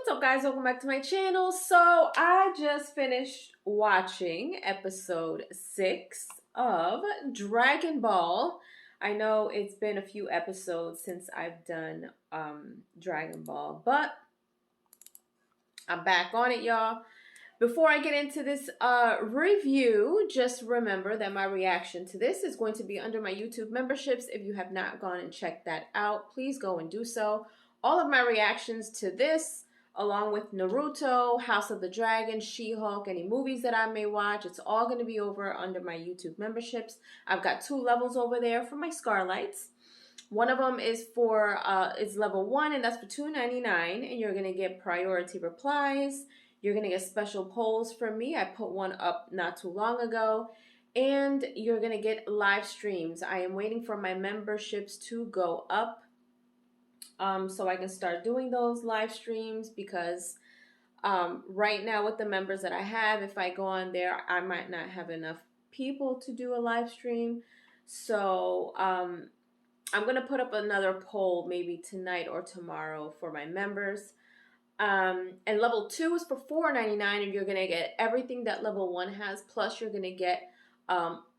What's up, guys? Welcome back to my channel. So I just finished watching episode 6 of Dragon Ball. I know it's been a few episodes since I've done Dragon Ball, but I'm back on it, y'all. Before I get into this review, just remember that my reaction to this is going to be under my YouTube memberships. If you have not gone and checked that out, please go and do so. All of my reactions to this, along with Naruto, House of the Dragon, She-Hulk, any movies that I may watch, it's all going to be over under my YouTube memberships. I've got 2 levels over there for my Scarlites. One of them is for is level 1, and that's for $2.99, and you're going to get priority replies. You're going to get special polls from me. I put one up not too long ago. And you're going to get live streams. I am waiting for my memberships to go up so I can start doing those live streams, because right now with the members that I have, if I go on there, I might not have enough people to do a live stream. So I'm going to put up another poll maybe tonight or tomorrow for my members. And level 2 is for $4.99, and you're going to get everything that level 1 has, plus you're going to get,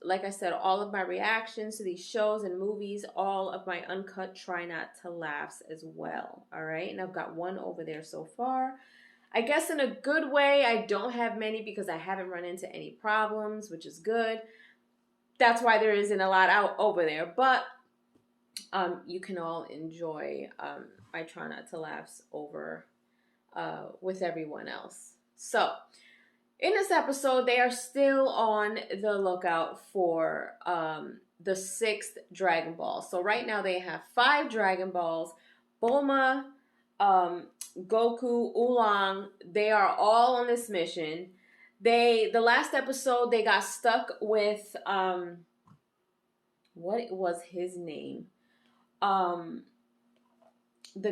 like I said, all of my reactions to these shows and movies, all of my uncut Try Not to Laughs as well, all right? And I've got 1 over there so far. I guess in a good way, I don't have many because I haven't run into any problems, which is good. That's why there isn't a lot out over there, but you can all enjoy my Try Not to Laughs over with everyone else. So in this episode, they are still on the lookout for the 6th Dragon Ball. So right now they have 5 Dragon Balls. Bulma, Goku, Oolong, they are all on this mission. The last episode, they got stuck with what was his name? The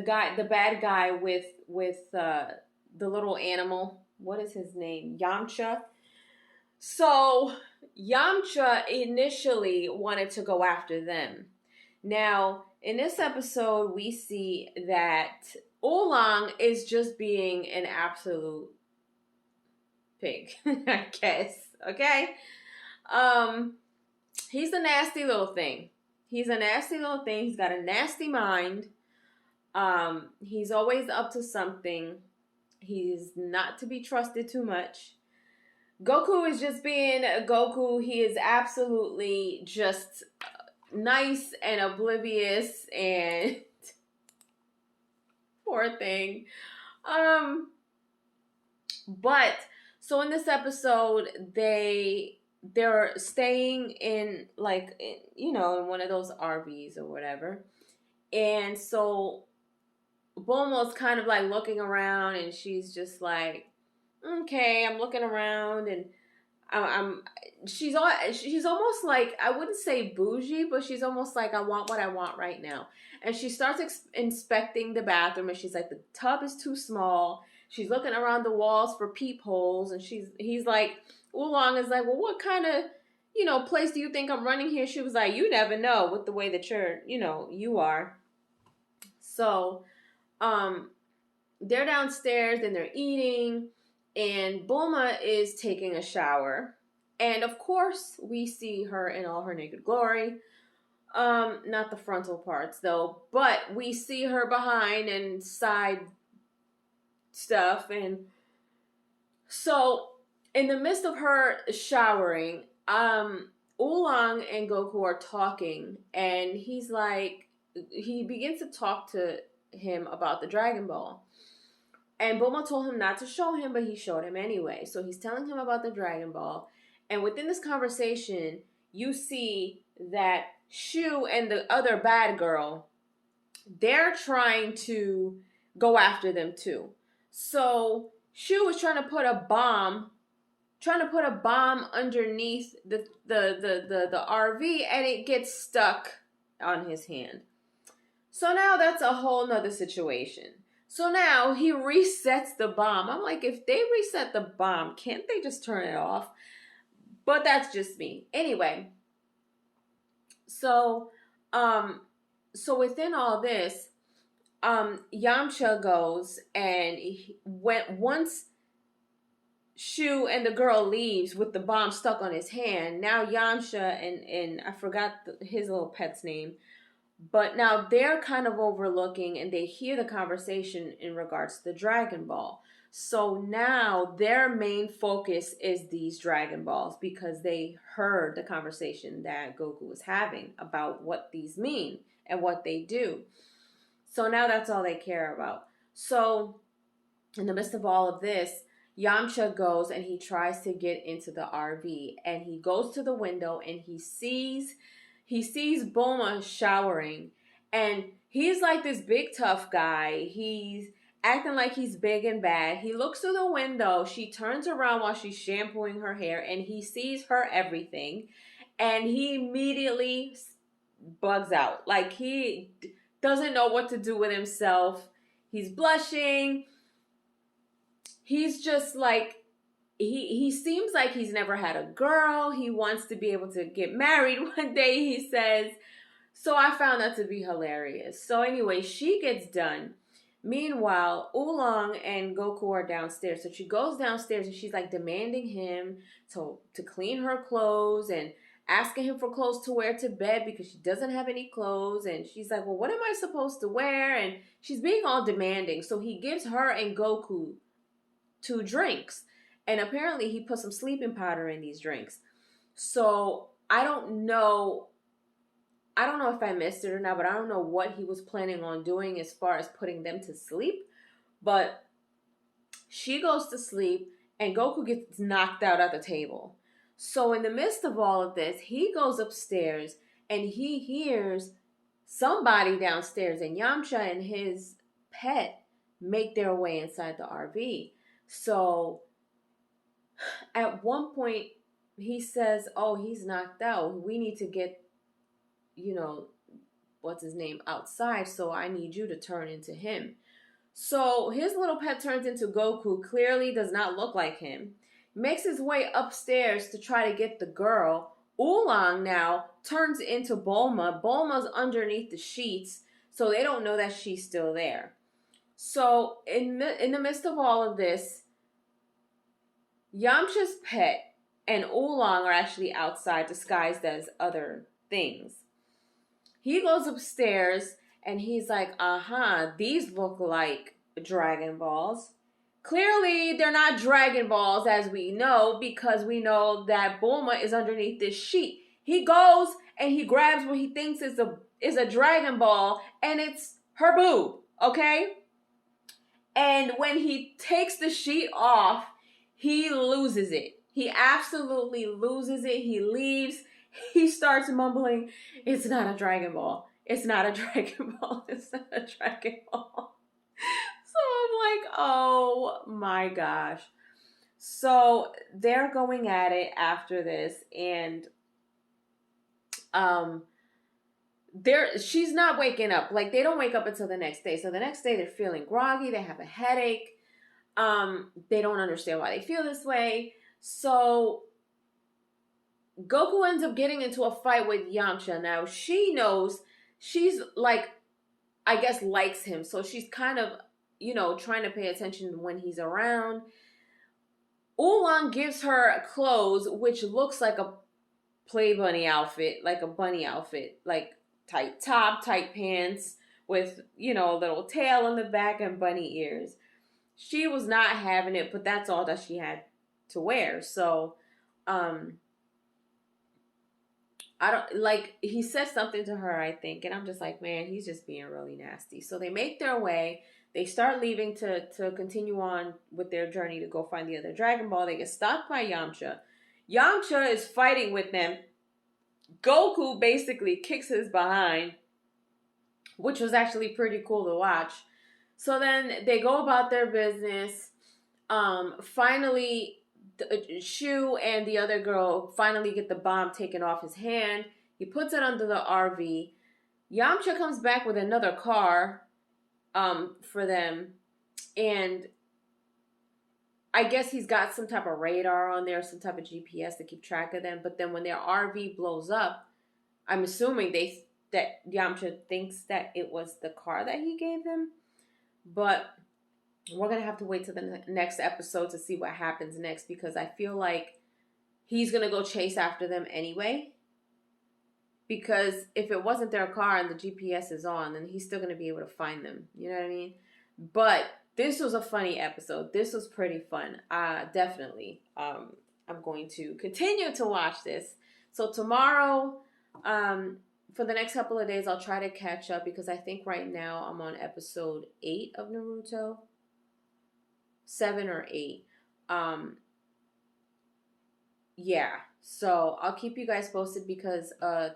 bad guy with the little animal. What is his name? Yamcha. So Yamcha initially wanted to go after them. Now, in this episode, we see that Oolong is just being an absolute pig, I guess. Okay? He's a nasty little thing. He's a nasty little thing. He's got a nasty mind. He's always up to something. He's not to be trusted too much. Goku is just being Goku. He is absolutely just nice and oblivious and poor thing. But so in this episode, they're staying in in one of those RVs or whatever. And so Bulma's kind of like looking around, and she's just like, okay, I'm looking around, and she's almost like, I wouldn't say bougie, but she's almost like, I want what I want right now. And she starts inspecting the bathroom, and she's like, the tub is too small. She's looking around the walls for peepholes, and he's like, Oolong is like, well, what kind of place do you think I'm running here? She was like, you never know with the way that you are. So they're downstairs and they're eating, and Bulma is taking a shower, and of course we see her in all her naked glory. Not the frontal parts though, but we see her behind and side stuff. And so in the midst of her showering, Oolong and Goku are talking, and he begins to talk to him about the Dragon Ball. And Bulma told him not to show him, but he showed him anyway. So he's telling him about the Dragon Ball. And within this conversation, you see that Shu and the other bad girl, they're trying to go after them too. So Shu was trying to put a bomb underneath the RV, and it gets stuck on his hand. So now that's a whole nother situation. So now he resets the bomb. I'm like, if they reset the bomb, can't they just turn it off? But that's just me. Anyway, so within all this, Yamcha goes and once Shu and the girl leaves with the bomb stuck on his hand. Now Yamcha and I forgot his little pet's name, but now they're kind of overlooking and they hear the conversation in regards to the Dragon Ball. So now their main focus is these Dragon Balls because they heard the conversation that Goku was having about what these mean and what they do. So now that's all they care about. So in the midst of all of this, Yamcha goes and he tries to get into the RV and he goes to the window and he sees Bulma showering and he's like this big tough guy. He's acting like he's big and bad. He looks through the window. She turns around while she's shampooing her hair and he sees her everything and he immediately bugs out. Like he doesn't know what to do with himself. He's blushing. He's just like he seems like he's never had a girl. He wants to be able to get married one day, he says. So I found that to be hilarious. So anyway, she gets done. Meanwhile, Oolong and Goku are downstairs. So she goes downstairs and she's like demanding him to clean her clothes and asking him for clothes to wear to bed because she doesn't have any clothes. And she's like, well, what am I supposed to wear? And she's being all demanding. So he gives her and Goku 2 drinks. And apparently he put some sleeping powder in these drinks. So I don't know if I missed it or not, but I don't know what he was planning on doing as far as putting them to sleep. But she goes to sleep and Goku gets knocked out at the table. So in the midst of all of this, he goes upstairs and he hears somebody downstairs and Yamcha and his pet make their way inside the RV. So at one point he says, oh, he's knocked out. We need to get, what's his name, outside. So I need you to turn into him. So his little pet turns into Goku, clearly does not look like him. Makes his way upstairs to try to get the girl. Oolong now turns into Bulma. Bulma's underneath the sheets, so they don't know that she's still there. So in the midst of all of this, Yamcha's pet and Oolong are actually outside disguised as other things. He goes upstairs and he's like, these look like Dragon Balls. Clearly, they're not Dragon Balls as we know because we know that Bulma is underneath this sheet. He goes and he grabs what he thinks is a Dragon Ball and it's her boob, okay? And when he takes the sheet off, he loses it. He absolutely loses it. He leaves. He starts mumbling, it's not a Dragon Ball. It's not a Dragon Ball. It's not a Dragon Ball. So I'm like, oh my gosh. So they're going at it after this and she's not waking up. Like they don't wake up until the next day. So the next day they're feeling groggy, they have a headache. They don't understand why they feel this way. So Goku ends up getting into a fight with Yamcha. Now she knows she's like, I guess likes him. So she's kind of, trying to pay attention when he's around. Oolong gives her clothes, which looks like a play bunny outfit, like a bunny outfit, like tight top, tight pants with, a little tail on the back and bunny ears. She was not having it, but that's all that she had to wear. So, I don't like, he said something to her, I think, and I'm just like, man, he's just being really nasty. So they make their way. They start leaving to continue on with their journey to go find the other Dragon Ball. They get stopped by Yamcha. Yamcha is fighting with them. Goku basically kicks his behind, which was actually pretty cool to watch. So then they go about their business. Finally, Shu and the other girl finally get the bomb taken off his hand. He puts it under the RV. Yamcha comes back with another car for them. And I guess he's got some type of radar on there, some type of GPS to keep track of them. But then when their RV blows up, I'm assuming that Yamcha thinks that it was the car that he gave him. But we're going to have to wait till the next episode to see what happens next, because I feel like he's going to go chase after them anyway. Because if it wasn't their car and the GPS is on, then he's still going to be able to find them. You know what I mean? But this was a funny episode. This was pretty fun. Definitely. I'm going to continue to watch this. So tomorrow, for the next couple of days, I'll try to catch up, because I think right now I'm on episode 8 of Naruto. 7 or 8. Yeah. So I'll keep you guys posted, because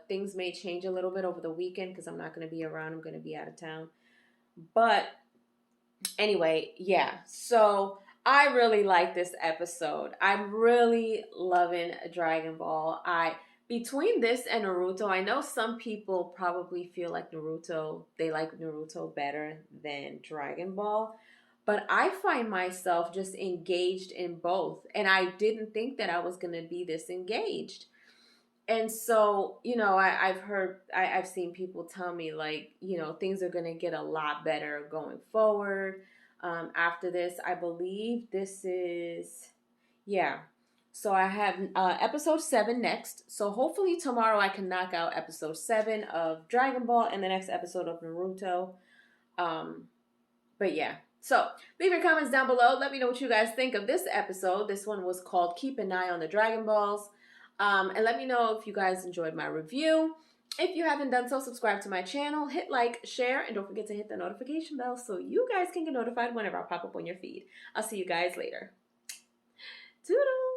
things may change a little bit over the weekend, because I'm not going to be around. I'm going to be out of town. But anyway, yeah. So I really like this episode. I'm really loving Dragon Ball. Between this and Naruto, I know some people probably feel like they like Naruto better than Dragon Ball. But I find myself just engaged in both. And I didn't think that I was going to be this engaged. And so, I've seen people tell me, like, things are going to get a lot better going forward. After this, I believe this is, yeah. So I have episode 7 next. So hopefully tomorrow I can knock out episode 7 of Dragon Ball and the next episode of Naruto. But yeah. So leave your comments down below. Let me know what you guys think of this episode. This one was called Keep an Eye on the Dragon Balls. And let me know if you guys enjoyed my review. If you haven't done so, subscribe to my channel, hit like, share, and don't forget to hit the notification bell so you guys can get notified whenever I pop up on your feed. I'll see you guys later. Toodles!